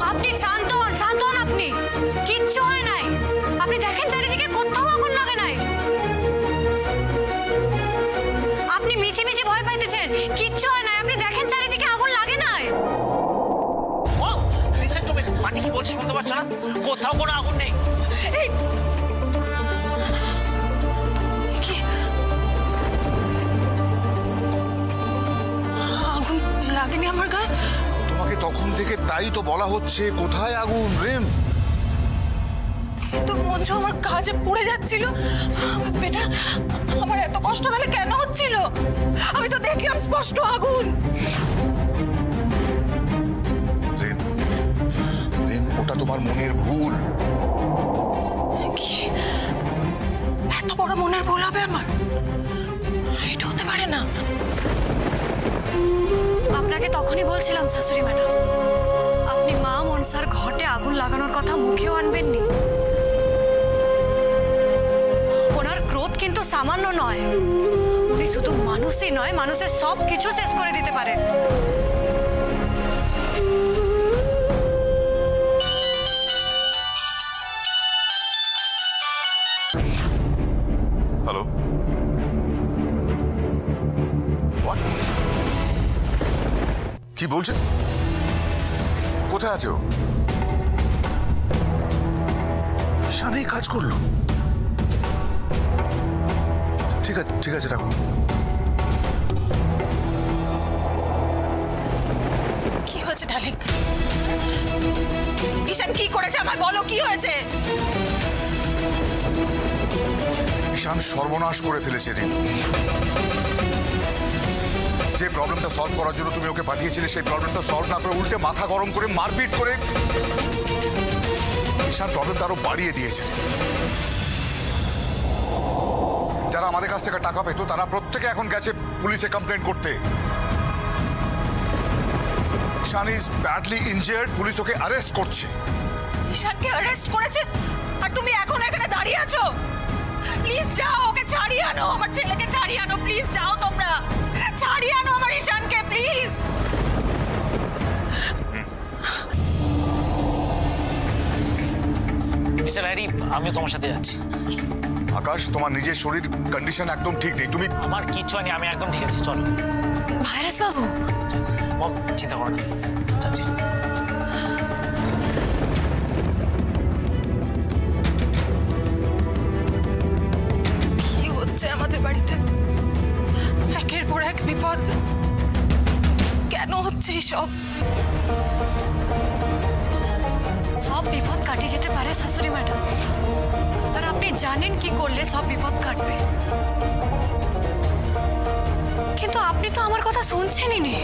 আপনি শান্ত হন, আপনি কিচ্ছু হয় নাই। আপনি দেখেন চারিদিকে কোথাও আগুন লাগে নাই। আপনি মিছি মিছি ভয় পাইতেছেন, কিচ্ছু হয় নাই। আপনি দেখেন চারিদিকে আগুন লাগে নাই। ও লিসেন টু মি, মাটি কি বলছিস শুনতে পাচ্ছ না? কোথাও কোনো আগুন নেই। এই কি আগুন লাগেনি আমার গায়ে? তোমাকে তখন থেকে তাই তো বলা হচ্ছে, কোথায় আগুন রেম? তো মঞ্জু আমার কাজে পড়ে যাচ্ছিল। বেটা আমার এত কষ্ট তাহলে কেন হচ্ছিল? আমি তো দেখলাম স্পষ্ট আগুন। রেম, রেম, ওটা তোমার মনের ভুল। কি এত বড় মনের ভুল হবে আমার? এটা হতে পারে না। আপনাকে তখনই বলছিলাম শাশুড়ি ম্যাডাম, আপনি মা মনসার ঘটে আগুন লাগানোর কথা মুখেও আনবেননি। ওনার ক্রোধ কিন্তু সামান্য নয়। উনি শুধু মানুষই নয়, মানুষের সব কিছু শেষ করে দিতে পারেন। হ্যালো, কি বলছেন? কোথায় আছে ও? ঈশানেই কাজ করলো? ঠিক আছে, ঠিক আছে, রাখুন। কি হয়েছে ডার্লিং? ঈশান কি করেছে আমায় বলো, কি হয়েছে? ঈশান সর্বনাশ করে ফেলেছে রিম। যে প্রবলেমটা সলভ করার জন্য তুমি ওকে পাঠিয়েছিলে, সেই প্রবলেমটা সলভ না করে উল্টে মাথা গরম করে মারপিট করে ঈশান প্রবলেমটা আরো বাড়িয়ে দিয়েছে। যারা আমাদের কাছ থেকে টাকা পেত তারা প্রত্যেকে এখন গেছে পুলিশে কমপ্লেন করতে। Ishan is badly injured, police ওকে অ্যারেস্ট করছে। ঈশানকে অ্যারেস্ট করেছে আর তুমি এখন এখানে দাঁড়িয়ে আছো? প্লিজ যাও, ওকে ছাড়িয়ে আনো, আমার ছেলেকে ছাড়িয়ে আনো। প্লিজ যাও, তোমরা ছাড়িয়ে আনো আমার ঈশানকে, প্লিজ। মিস্টার হ্যারি, আমিও তোমার সাথে যাচ্ছি। আকাশ, তোমার নিজের শরীর কন্ডিশন একদম ঠিক নেই। তুমি আমার কিচ্ছু হয়নি, আমি একদম ঠিক আছি। চলো ভাইরাস বাবু, চিন্তা করো না, যাচ্ছি। কি হচ্ছে আমাদের বাড়িতে? একের পর এক বিপদ। কেন হচ্ছে সব? সব বিপদ কাটিয়ে যেতে পারে শাশুড়ি ম্যাডাম, আর আপনি জানেন কি করলে সব বিপদ কাটবে। কিন্তু আপনি তো আমার কথা শুনছেনই না।